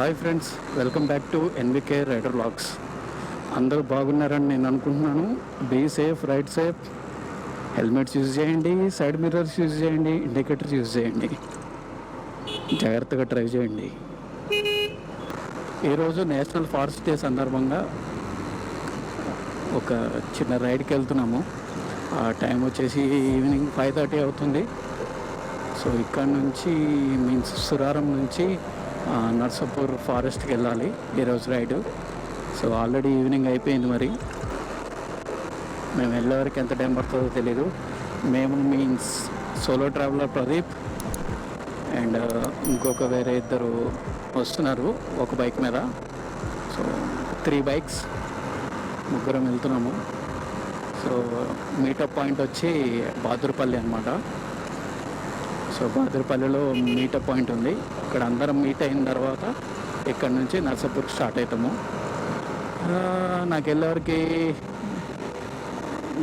Hi friends, welcome back to NVK rider vlogs. అందరూ బాగున్నారని నేను అనుకుంటున్నాను. Be safe, ride safe, helmets use చేయండి, సైడ్ మిర్రర్స్ యూజ్ చేయండి, ఇండికేటర్స్ యూజ్ చేయండి, జాగ్రత్తగా డ్రైవ్ చేయండి. ఈరోజు నేషనల్ ఫారెస్ట్ డే సందర్భంగా ఒక చిన్న రైడ్కి వెళ్తున్నాము. ఆ టైం వచ్చేసి ఈవినింగ్ 5:30 అవుతుంది. సో ఇక్కడ నుంచి మీన్స్ సురారం నుంచి నర్సాపూర్ ఫారెస్ట్కి వెళ్ళాలి ఈరోజు రైడు. సో ఆల్రెడీ ఈవినింగ్ అయిపోయింది. మరి మేము వెళ్ళే వరకు ఎంత టైం పడుతుందో తెలీదు. మేము means solo traveller Pradeep and ఇంకొక వేరే ఇద్దరు వస్తున్నారు ఒక బైక్ మీద. సో 3 బైక్స్, ముగ్గురం వెళ్తున్నాము. సో మీటప్ పాయింట్ వచ్చి బహదూర్పల్లి అనమాట. సో బహదూర్పల్లిలో మీటప్ పాయింట్ ఉంది. ఇక్కడ అందరం మీట్ అయిన తర్వాత ఇక్కడ నుంచి నర్సాపూర్కి స్టార్ట్ అవుతాము.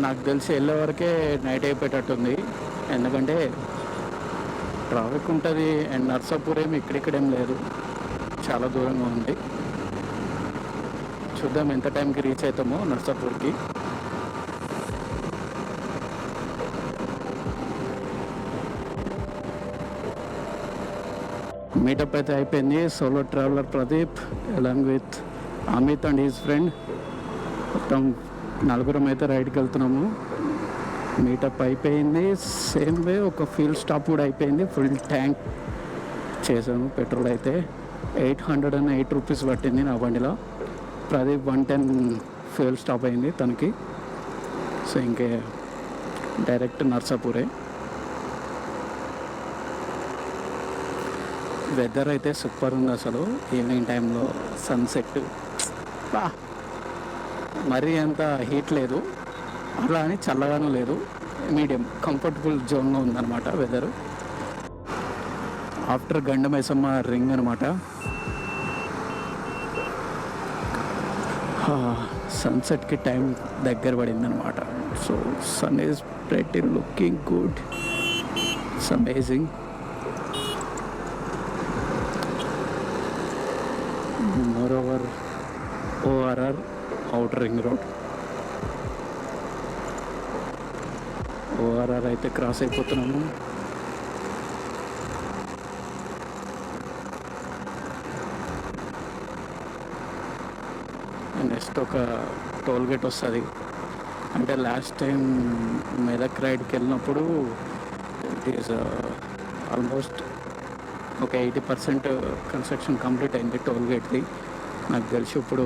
నాకు తెలిసి వెళ్ళేవరకే నైట్ అయిపోయేటట్టుంది. ఎందుకంటే ట్రాఫిక్ ఉంటుంది అండ్ నర్సాపూర్ ఏమి ఇక్కడేం లేదు, చాలా దూరంగా ఉంది. చూద్దాం ఎంత టైంకి రీచ్ అవుతామో నర్సాపూర్కి. మీటప్ అయితే అయిపోయింది. Solo traveller Pradeep along with Amit and his friend, మొత్తం 4 అయితే రైడ్కి వెళ్తున్నాము. మీటప్ అయిపోయింది. సేమ్ వే ఒక ఫ్యూల్ స్టాప్ కూడా అయిపోయింది. ఫుల్ ట్యాంక్ చేసాము. పెట్రోల్ అయితే 808 రూపీస్ పట్టింది నా బండిలో. ప్రదీప్ 110 ఫ్యూల్ స్టాప్ అయింది తనకి. సో ఇంకే డైరెక్ట్ నర్సాపూరే. వెదర్ అయితే సూపర్ ఉంది అసలు. ఈవినింగ్ టైంలో సన్సెట్ మరీ అంత హీట్ లేదు, అలా అని చల్లగానూ లేదు, మీడియం కంఫర్టబుల్ జోన్లో ఉందన్నమాట వెదరు. ఆఫ్టర్ గండమైసమ్మ రింగ్ అనమాట. సన్సెట్కి టైం దగ్గర పడింది అనమాట. So sun is pretty looking good, it's amazing. Moreover ORR outer ring road. ORR అయితే క్రాస్ అయిపోతున్నాము. నెక్స్ట్ ఒక టోల్ గేట్ వస్తుంది. అంటే లాస్ట్ టైం మెదక్ రైడ్కి వెళ్ళినప్పుడు ఇట్ ఈస్ ఆల్మోస్ట్ ఒక 80% కన్స్ట్రక్షన్ కంప్లీట్ అయింది టోల్ గేట్ది. నాకు తెలిసి ఇప్పుడు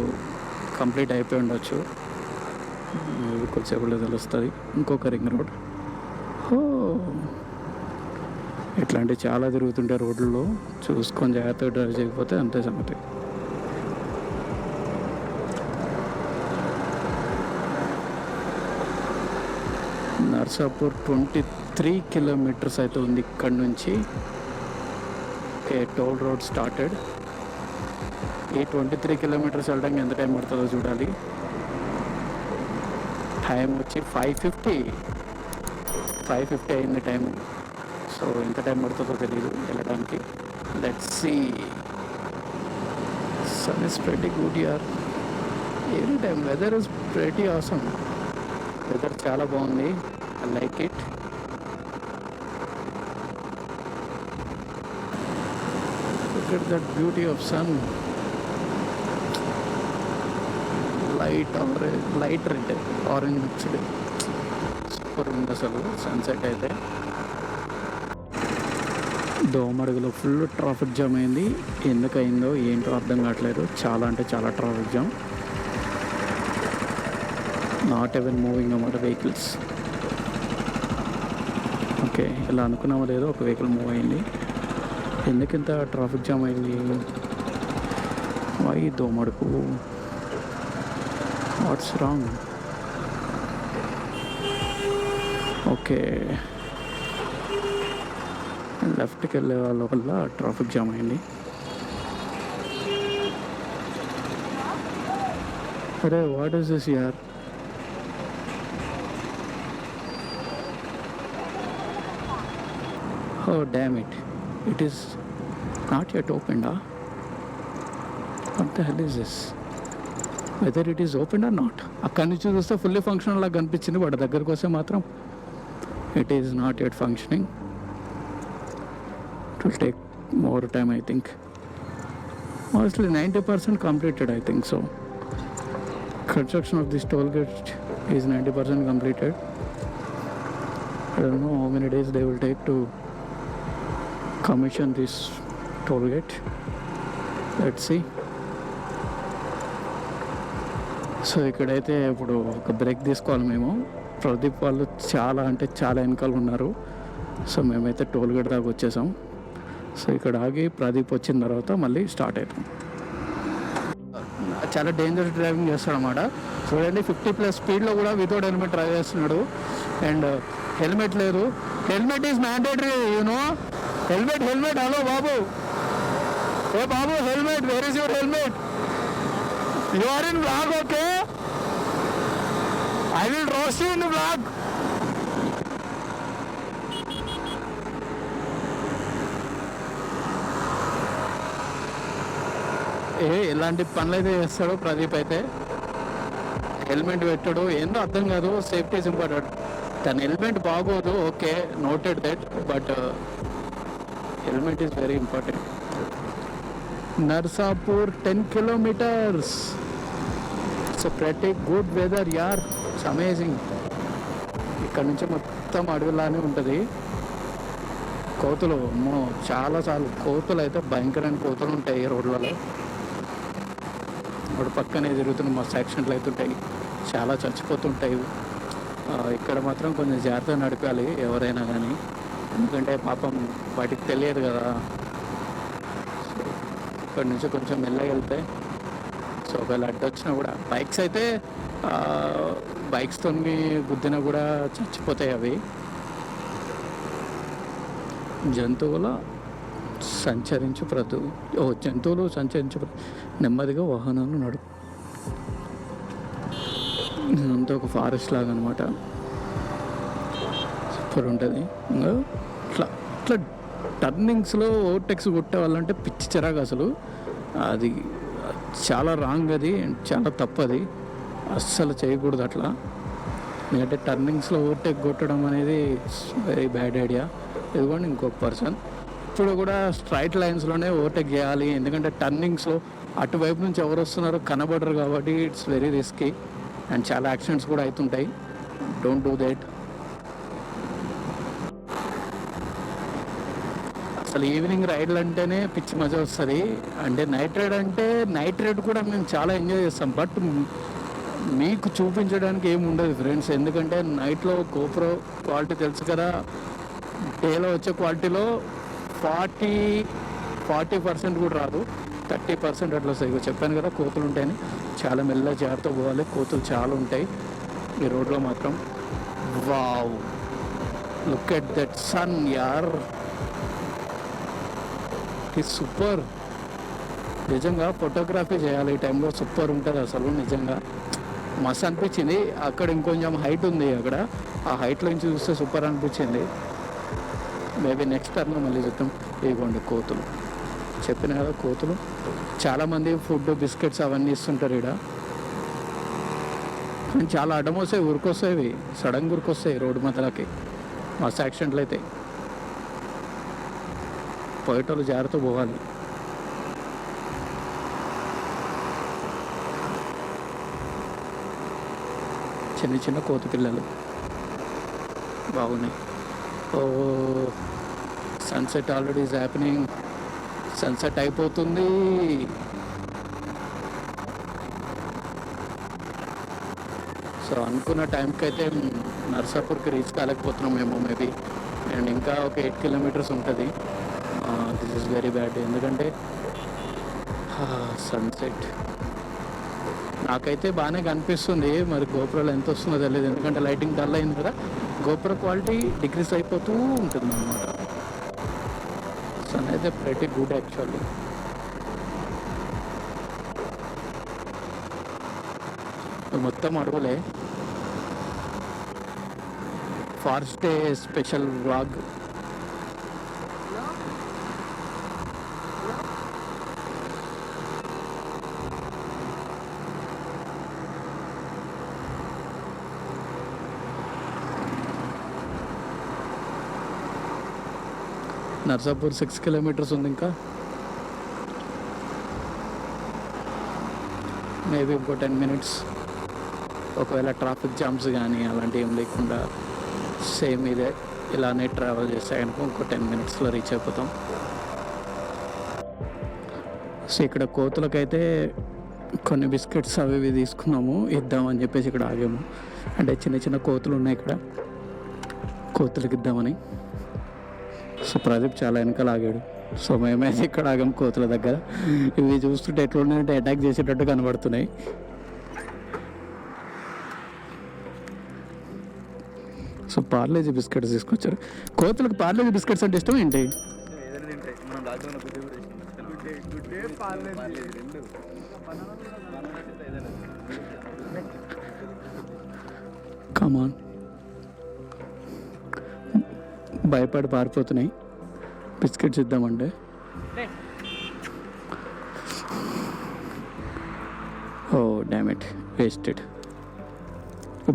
కంప్లీట్ అయిపోయి ఉండొచ్చు, కొద్దిసేపులో తెలుస్తుంది. ఇంకొక రింగ్ రోడ్. ఇట్లాంటివి చాలా తిరుగుతుంటాయి రోడ్లలో, చూసుకొని జాగ్రత్తగా డ్రైవ్ చేయకపోతే అంతే సంగతి. నర్సాపూర్ 23 కిలోమీటర్స్ అయితే ఉంది ఇక్కడ నుంచి. Toll road started. ఈ 23 కిలోమీటర్స్ వెళ్ళడానికి ఎంత టైం పడుతుందో చూడాలి. టైం వచ్చి 5:50 అయింది టైం. సో ఎంత టైం పడుతుందో తెలియదు వెళ్ళడానికి. Let's see. Sun is pretty good యార్. Any time weather is pretty awesome. Weather చాలా బాగుంది. I like it. Look at that beauty of sun. Light red, orange mixed. Super ఉంది అసలు సన్సెట్ అయితే. దోమడుగులో ఫుల్ ట్రాఫిక్ జామ్ అయింది. ఎందుకయిందో ఏంటో అర్థం కావట్లేదు. చాలా అంటే చాలా traffic jam. Not even moving అన్నమాట వెహికల్స్. ఓకే, ఇలా అనుకున్నామో లేదో ఒక వెహికల్ మూవ్ అయింది. ఎందుకు ఇంత ట్రాఫిక్ జామ్ అయింది? వై దోమడుకు? What's wrong? ఓకే, లెఫ్ట్కి వెళ్ళే వాళ్ళ వల్ల ట్రాఫిక్ జామ్ అయింది. అరే వాట్ ఈస్ దిస్ యార్? Oh damn it, it is not yet opened. What the hell is this, whether it is open or not. అక్కడి నుంచి చూస్తే ఫుల్లీ ఫంక్షనల్ లాగా కనిపించింది, వాటి దగ్గరకు వస్తే మాత్రం it is not yet functioning. It will take more time I think. Mostly 90% completed I think so. Construction of this toll gate is 90% completed. I don't know how many days they will take to commission this toll gate. Let's see. So ఇక్కడైతే ఇప్పుడు ఒక break తీసుకోవాలి మేము. ప్రదీప్ వాళ్ళు చాలా అంటే చాలా వెనకాల ఉన్నారు. సో మేమైతే టోల్ గేట్ దాకా వచ్చేసాం. సో ఇక్కడ ఆగి ప్రదీప్ వచ్చిన తర్వాత మళ్ళీ స్టార్ట్ అవుతాం. చాలా డేంజరస్ డ్రైవింగ్ చేస్తాడు అన్నమాట. చూడండి 50+ స్పీడ్లో కూడా వితౌట్ హెల్మెట్ డ్రైవ్ చేస్తున్నాడు. అండ్ హెల్మెట్ లేదు. Helmet is mandatory you know. Helmet hello బాబు, ఏ బాబు helmet, where is your helmet? You are in vlog, okay? I will roast you in vlog. ఎలాంటి పనులు అయితే చేస్తాడో ప్రదీప్ అయితే. హెల్మెట్ పెట్టాడు, ఏందో అర్థం కాదు. Safety is important. తన హెల్మెట్ బాగోదు, okay, noted that, but helmet is very important. Narsapur 10 kilometers. So ప్రతి గుడ్ వెదర్ యార్, ఇట్స్ అమేజింగ్. ఇక్కడ నుంచి మొత్తం అడవిలానే ఉంటుంది. కోతులు అమ్మో చాలా కోతులు అయితే భయంకరమైన కోతులు ఉంటాయి ఈ రోడ్లలో. ఇప్పుడు పక్కనే తిరుగుతున్న మా యాక్సిడెంట్లు అవుతుంటాయి, చాలా చచ్చిపోతుంటాయి. ఇక్కడ మాత్రం కొంచెం జాగ్రత్తగా నడపాలి ఎవరైనా కానీ, ఎందుకంటే పాపం వాటికి తెలియదు కదా. ఇక్కడ నుంచి కొంచెం మెల్లగా వెళ్తే, సో ఒకవేళ అడ్డు వచ్చినా కూడా బైక్స్ అయితే బైక్స్తో గుద్దినా కూడా చచ్చిపోతాయి అవి. జంతువులు సంచరించు నెమ్మదిగా వాహనాలు నడుపు. ఇదంతా ఒక ఫారెస్ట్ లాగా అనమాట. సూపర్ ఉంటుంది. ఇంకా ఇట్లా టర్నింగ్స్లో ఓవర్టేక్స్ కొట్టే వాళ్ళంటే పిచ్చి చిరాకు అసలు. అది చాలా రాంగ్, అది చాలా తప్పది, అస్సలు చేయకూడదు అట్లా. ఎందుకంటే టర్నింగ్స్లో ఓవర్టేక్ కొట్టడం అనేది వెరీ బ్యాడ్ ఐడియా. ఇదిగోండి ఇంకొక పర్సన్. ఇప్పుడు కూడా స్ట్రైట్ లైన్స్లోనే ఓవర్టేక్ చేయాలి, ఎందుకంటే టర్నింగ్స్లో అటువైపు నుంచి ఎవరు వస్తున్నారో కనబడరు కాబట్టి ఇట్స్ వెరీ రిస్కీ అండ్ చాలా యాక్సిడెంట్స్ కూడా అవుతుంటాయి. Don't do that. అసలు ఈవినింగ్ రైడ్లు అంటేనే పిచ్చి మజా వస్తుంది. అంటే నైట్ రైడ్ కూడా మేము చాలా ఎంజాయ్ చేస్తాం, బట్ మీకు చూపించడానికి ఏమి ఉండదు ఫ్రెండ్స్. ఎందుకంటే నైట్లో గోప్రో క్వాలిటీ తెలుసు కదా, డేలో వచ్చే క్వాలిటీలో 40% కూడా రాదు, 30% అట్లా వస్తాయి. చెప్పాను కదా కోతులు ఉంటాయని, చాలా మెల్లగా జాగ్రత్త పోవాలి. కోతులు చాలా ఉంటాయి ఈ రోడ్లో మాత్రం. Wow, look at that sun యార్, ఇట్ ఈస్ సూపర్. నిజంగా ఫోటోగ్రఫీ చేయాలి ఈ టైంలో, సూపర్ ఉంటుంది అసలు. నిజంగా మస్తు అనిపించింది. అక్కడ ఇంకొంచెం హైట్ ఉంది, అక్కడ ఆ హైట్లో నుంచి చూస్తే సూపర్ అనిపించింది. మేబీ నెక్స్ట్ టర్న్లో మళ్ళీ చూద్దాం. ఇదిగోండి కోతులు, చెప్పిన కదా కోతులు. చాలామంది ఫుడ్ బిస్కెట్స్ అవన్నీ ఇస్తుంటారు ఇక్కడ. కానీ చాలా అడ్డమొస్తాయి, ఉరికొస్తాయి, సడన్గా ఉరికొస్తాయి రోడ్డు మధ్యలోకి. మస్తు యాక్సిడెంట్లు అయితే. పోయేటోళ్ళు జాగ్రత్త పోవాలి. చిన్న కోతి పిల్లలు బాగున్నాయి. Oh sunset already is happening. Sunset అయిపోతుంది. సో అనుకున్న టైంకి అయితే నర్సాపూర్కి రీచ్ కాలేకపోతున్నాం మేము మేబీ. అండ్ ఇంకా ఒక 8 kilometers ఉంటుంది. దిస్ ఈజ్ వెరీ బ్యాడ్, ఎందుకంటే సన్సెట్ నాకైతే బాగానే కనిపిస్తుంది. మరి గోప్రోలో ఎంత వస్తుందో తెలియదు, ఎందుకంటే లైటింగ్ డల్ అయింది కదా. గోప్రో క్వాలిటీ డిక్రీస్ అయిపోతూ ఉంటుంది అన్నమాట. సన్ అయితే ప్రెటీ గుడ్ యాక్చువల్లీ. మొత్తం అడవులే. Forest day special vlog. Narsapur 6 kilometres ఉంది ఇంకా. మేబీ ఇంకో 10 మినిట్స్, ఒకవేళ ట్రాఫిక్ జామ్స్ కానీ అలాంటివి ఏం లేకుండా సేమ్ ఇదే ఇలానే ట్రావెల్ చేస్తే కనుక ఇంకో 10 మినిట్స్లో రీచ్ అయిపోతాం. సో ఇక్కడ కోతులకైతే కొన్ని బిస్కెట్స్ అవి ఇవి తీసుకున్నాము, ఇద్దామని చెప్పేసి ఇక్కడ ఆగాము. అంటే చిన్న చిన్న కోతులు ఉన్నాయి ఇక్కడ, కోతులకి ఇద్దామని. సో ప్రదీప్ చాలా వెనకాల ఆగాడు. సో మేమైతే ఇక్కడ ఆగాము కోతుల దగ్గర. ఇవి చూస్తుంటే ఎట్లున్నాయంటే అటాక్ చేసేటట్టు కనబడుతున్నాయి. సో పార్లేజీ బిస్కెట్స్ తీసుకొచ్చారు. కోతులకు పార్లేజీ బిస్కెట్స్ అంటే ఇష్టం ఏంటి? కమాన్, భయపడి పారిపోతున్నాయి. బిస్కెట్స్ ఇద్దామంటే ఓ డామిట్, వేస్టెడ్.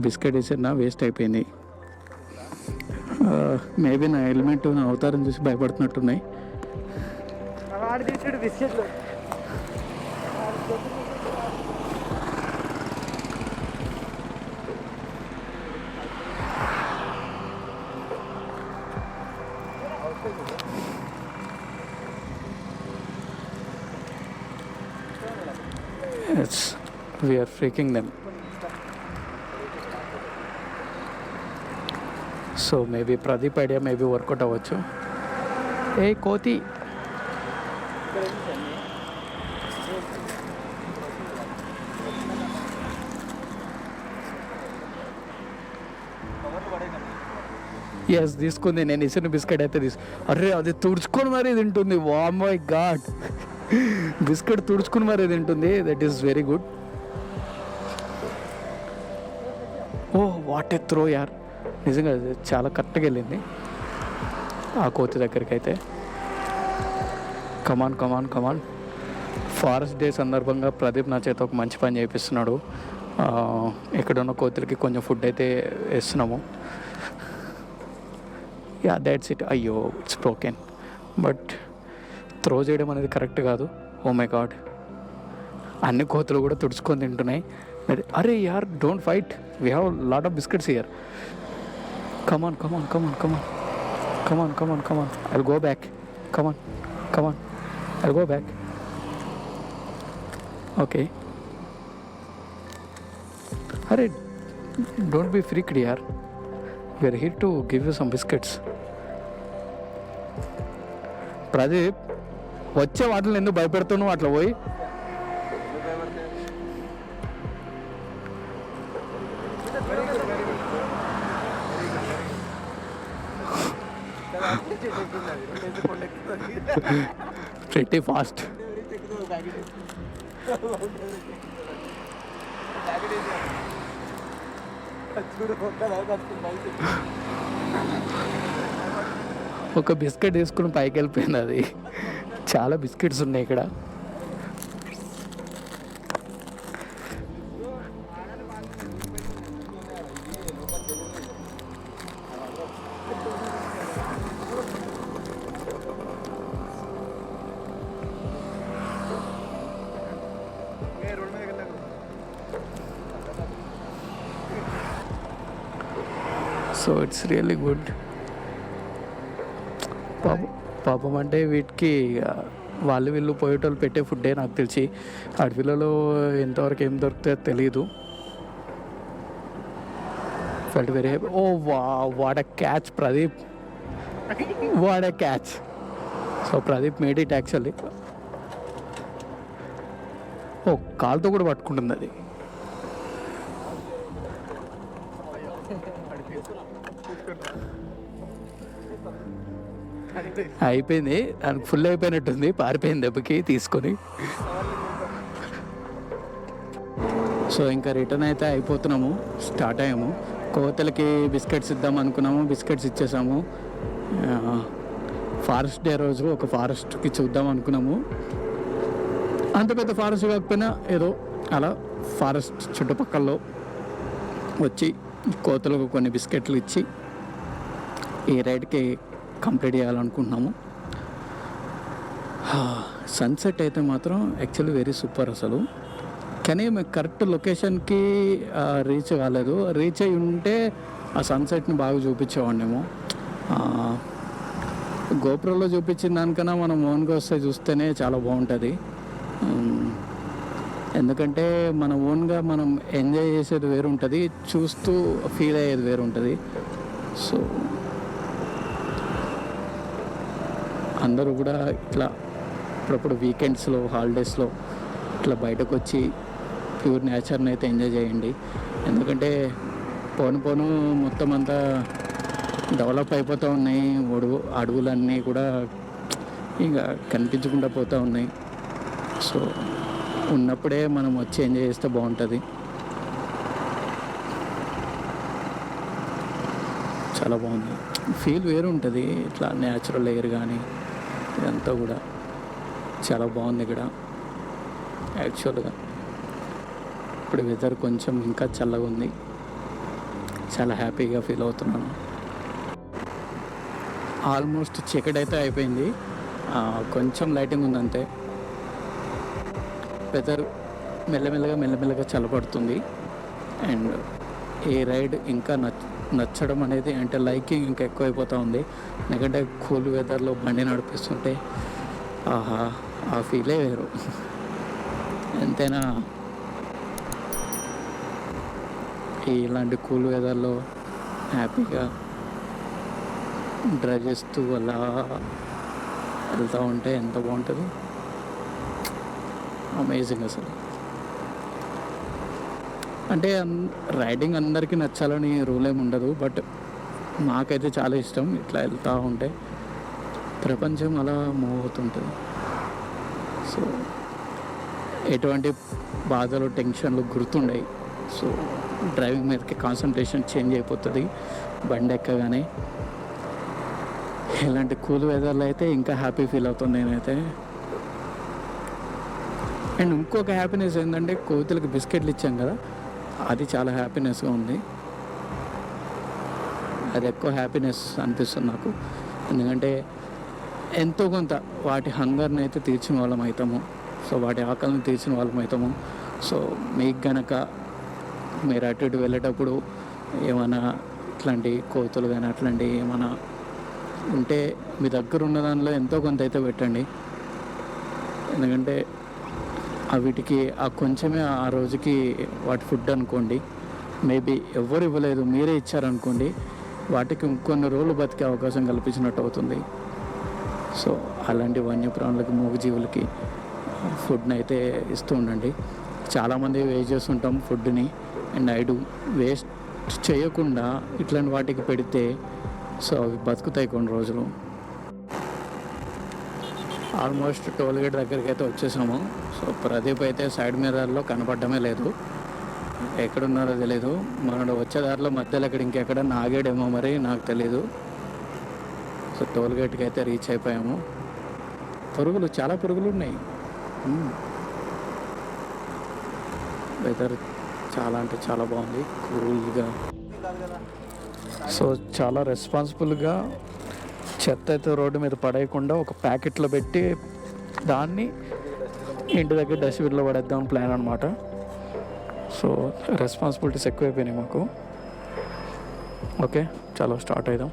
బిస్కెట్ వేసారు, నా వేస్ట్ అయిపోయింది. మేబీ నా హెల్మెట్ నా అవతారం చూసి భయపడుతున్నట్టున్నాయి. Yes, we are freaking them. So maybe Pradeep idea maybe work out అవ్వచ్చు. ఏ కోతి, ఎస్ తీసుకుంది. నేను ఇసిన బిస్కెట్ అయితే అరే అది తుడుచుకొని మరీ తింటుంది. వా మై గాడ్, బిస్కెట్ తుడుచుకుని మరీ తింటుంది. That is very good. Oh what a throw యార్, నిజంగా చాలా కరెక్ట్గా వెళ్ళింది ఆ కోతి దగ్గరికి అయితే. కమాన్ కమాన్ కమాన్. ఫారెస్ట్ డే సందర్భంగా ప్రదీప్ నా చేత ఒక మంచి పని చేపిస్తున్నాడు. ఇక్కడ ఉన్న కోతులకి కొంచెం ఫుడ్ అయితే వేస్తున్నాము. Yeah that's it. అయ్యో ఇట్స్ బ్రోకెన్, బట్ త్రో చేయడం అనేది కరెక్ట్ కాదు. ఓ మై గాడ్, అన్ని కోతులు కూడా తుడుచుకొని తింటున్నాయి. అరే యార్, don't fight, we have lot of biscuits here. Come on, come on, come on, come on. Come on, come on, come on. I'll go back. Come on, come on. I'll go back. Okay. Arey, don't be freaked, yaar. We are here to give you some biscuits. Pradeep, వచ్చే వాటిని ఎందుకు భయపెడుతున్నావు అట్లా పోయి? Pretty fast. ఒక biscuit తీసుకుని పైకి వెళ్ళిపోయింది. అది చాలా బిస్కెట్స్ ఉన్నాయి ఇక్కడ. So it's really good. పాపం అంటే వీటికి వాళ్ళు వీళ్ళు పోయేటోళ్ళు పెట్టే ఫుడ్డే నాకు తెలిసి. అడవిలలో ఎంతవరకు ఏం దొరుకుతుందో తెలియదు. Felt very happy. Oh what a catch Pradeep, what a catch. So Pradeep made it actually. Oh కాలుతో కూడా పట్టుకుంటుంది అది. అయిపోయింది, దానికి ఫుల్ అయిపోయినట్టుంది, పారిపోయింది దెబ్బకి తీసుకొని. సో ఇంకా రిటర్న్ అయితే అయిపోతున్నాము, స్టార్ట్ అయ్యాము. కోతలకి బిస్కెట్స్ ఇద్దాం అనుకున్నాము, బిస్కెట్స్ ఇచ్చేసాము. ఫారెస్ట్ డే రోజు ఒక ఫారెస్ట్కి చూద్దాం అనుకున్నాము. అంత పెద్ద ఫారెస్ట్ కాకపోయినా ఏదో అలా ఫారెస్ట్ చుట్టుపక్కల వచ్చి కోతలకు కొన్ని బిస్కెట్లు ఇచ్చి ఈ రైడ్కి కంప్లీట్ చేయాలనుకుంటున్నాము. సన్సెట్ అయితే మాత్రం యాక్చువల్లీ వెరీ సూపర్ అసలు. కానీ మేము కరెక్ట్ లొకేషన్కి రీచ్ కాలేదు. రీచ్ అయి ఉంటే ఆ సన్సెట్ని బాగా చూపించేవాడినేమో. గోప్రోలో చూపించిన దానికన్నా మనం ఓన్గా వస్తే చూస్తేనే చాలా బాగుంటుంది. ఎందుకంటే మన ఓన్గా మనం ఎంజాయ్ చేసేది వేరు ఉంటుంది, చూస్తూ ఫీల్ అయ్యేది వేరు ఉంటుంది. సో అందరూ కూడా ఇట్లా అప్పుడప్పుడు వీకెండ్స్లో హాలిడేస్లో ఇట్లా బయటకు వచ్చి ప్యూర్ నేచర్ని అయితే ఎంజాయ్ చేయండి. ఎందుకంటే పోను పోను మొత్తం అంతా డెవలప్ అయిపోతూ ఉన్నాయి. అడవులన్నీ కూడా ఇక కనిపించకుండా పోతూ ఉన్నాయి. సో ఉన్నప్పుడే మనం వచ్చి ఎంజాయ్ చేస్తే బాగుంటుంది. చాలా బాగుంది, ఫీల్ వేరు ఉంటుంది. ఇట్లా న్యాచురల్ ఎయిర్ కానీ ఇదంతా కూడా చాలా బాగుంది ఇక్కడ యాక్చువల్గా. ఇప్పుడు వెదర్ కొంచెం ఇంకా చల్లగా ఉంది, చాలా హ్యాపీగా ఫీల్ అవుతున్నాను. ఆల్మోస్ట్ చీకటి అయితే అయిపోయింది, కొంచెం లైటింగ్ ఉందంతే. వెదర్ మెల్లమెల్లగా చల్లబడుతుంది. అండ్ ఈ రైడ్ ఇంకా నచ్చడం అనేది అంటే లైకింగ్ ఇంకా ఎక్కువైపోతూ ఉంది. ఎందుకంటే కూల్ వెదర్లో బండి నడిపిస్తుంటే ఆహా ఆ ఫీలే వేరు. ఎంతైనా ఇలాంటి కూల్ వెదర్లో హ్యాపీగా డ్రైవ్ చేస్తూ అలా వెళ్తూ ఉంటే ఎంత బాగుంటుంది, అమేజింగ్ అసలు. అంటే రైడింగ్ అందరికీ నచ్చాలని రూల్ ఏమి ఉండదు, బట్ నాకైతే చాలా ఇష్టం. ఇట్లా వెళ్తూ ఉంటే ప్రపంచం అలా మూవ్ అవుతుంటుంది. సో ఎటువంటి బాధలు టెన్షన్లు గుర్తుండయి. సో డ్రైవింగ్ మీదకి కాన్సన్ట్రేషన్ చేంజ్ అయిపోతుంది బండి ఎక్కగానే. ఇలాంటి కూల్ వెదర్లో అయితే ఇంకా హ్యాపీ ఫీల్ అవుతుంది నేనైతే. అండ్ ఇంకొక హ్యాపీనెస్ ఏంటంటే కోతులకు బిస్కెట్లు ఇచ్చాం కదా, అది చాలా హ్యాపీనెస్గా ఉంది. అది ఎక్కువ హ్యాపీనెస్ అనిపిస్తుంది నాకు. ఎందుకంటే ఎంతో కొంత వాటి హంగర్ని అయితే తీర్చిన వాళ్ళం అవుతాము. సో వాటి ఆకలిని తీర్చిన వాళ్ళం అవుతాము. సో మీకు గనక మీరు అటు ఇటు వెళ్ళేటప్పుడు ఏమైనా ఇట్లాంటి కోతులు కానీ అట్లాంటివి ఏమైనా ఉంటే మీ దగ్గర ఉన్న దానిలో ఎంతో కొంత అయితే పెట్టండి. ఎందుకంటే వీటికి ఆ కొంచెమే ఆ రోజుకి వాటి ఫుడ్ అనుకోండి. మేబీ ఎవరు ఇవ్వలేదు, మీరే ఇచ్చారనుకోండి, వాటికి ఇంకొన్ని రోజులు బతికే అవకాశం కల్పించినట్టు అవుతుంది. సో అలాంటి వన్యప్రాణులకి, మూగజీవులకి ఫుడ్ని అయితే ఇస్తూ ఉండండి. చాలామంది వేస్ట్ చేస్తుంటాం ఫుడ్ని, అండ్ వేస్ట్ చేయకుండా ఇట్లాంటి వాటికి పెడితే సో అవి బతుకుతాయి కొన్ని రోజులు. ఆల్మోస్ట్ టోల్ గేట్ దగ్గరికి అయితే వచ్చేసాము. సో ప్రదీప్ అయితే సైడ్ మిర్రర్లో కనపడమే లేదు, ఎక్కడున్నారో తెలియదు. మనడు వచ్చే దారిలో మధ్యలో ఇంకెక్కడ ఆగాడేమో మరి నాకు తెలీదు. సో టోల్ గేట్కి అయితే రీచ్ అయిపోయాము. చాలా పురుగులు ఉన్నాయి. వెదర్ చాలా అంటే చాలా బాగుంది, కూల్గా. సో చాలా రెస్పాన్సిబుల్గా చెత్త అయితే రోడ్డు మీద పడేయకుండా ఒక ప్యాకెట్లో పెట్టి దాన్ని ఇంటి దగ్గర డస్ట్బిన్లో పడేద్దాం ప్లాన్ అనమాట. సో రెస్పాన్సిబిలిటీస్ ఎక్కువైపోయినాయి మాకు. ఓకే, చలో స్టార్ట్ అయిదాం.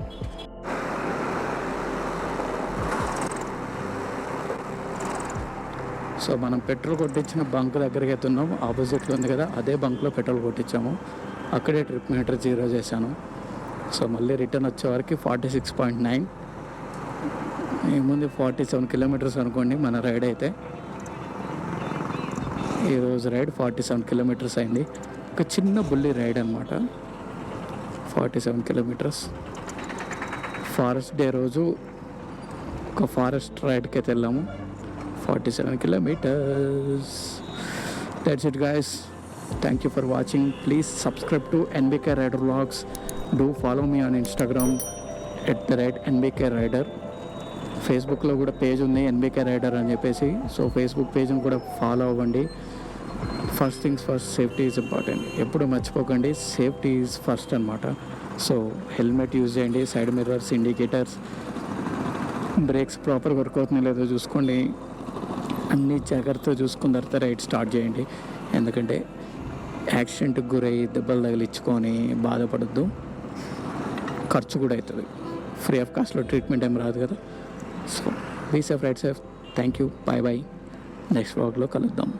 సో మనం పెట్రోల్ కొట్టించిన బంక్ దగ్గరికి అయితే ఉన్నాం. ఆపోజిట్లో ఉంది కదా, అదే బంక్లో పెట్రోల్ కొట్టించాము. అక్కడే ట్రిప్ మీటర్ 0 చేశాను. సో మళ్ళీ రిటర్న్ వచ్చేవారికి 46.9, ఏముంది 47 కిలోమీటర్స్ అనుకోండి మన రైడ్ అయితే. ఈరోజు రైడ్ 47 కిలోమీటర్స్ అయింది. ఒక చిన్న బుల్లి రైడ్ అనమాట, 47 కిలోమీటర్స్. ఫారెస్ట్ డే రోజు ఒక ఫారెస్ట్ రైడ్కి అయితే వెళ్ళాము, 47 kilometers. That's it guys, thank you for watching. Please subscribe to NBK Rider Vlogs. Do follow me on Instagram @NBK Rider. ఫేస్బుక్లో కూడా పేజ్ ఉంది NBK Rider అని చెప్పేసి. సో ఫేస్బుక్ పేజ్ని కూడా ఫాలో అవ్వండి. First things first, safety is important. ఎప్పుడు మర్చిపోకండి, safety is first అనమాట. సో హెల్మెట్ యూజ్ చేయండి, సైడ్ మిర్రర్స్, ఇండికేటర్స్, బ్రేక్స్ ప్రాపర్గా వర్క్ అవుతున్నాయి లేదో చూసుకోండి. అన్ని జాగ్రత్తగా చూసుకున్న తర్వాత రైడ్ స్టార్ట్ చేయండి. ఎందుకంటే యాక్సిడెంట్కి గురై దెబ్బలు తగిలించుకొని బాధపడద్దు, ఖర్చు కూడా అవుతుంది. ఫ్రీ ఆఫ్ కాస్ట్లో ట్రీట్మెంట్ ఏం రాదు కదా. So be safe, right safe. Thank you, bye bye. Next వ్లాగ్లో కలుద్దాం.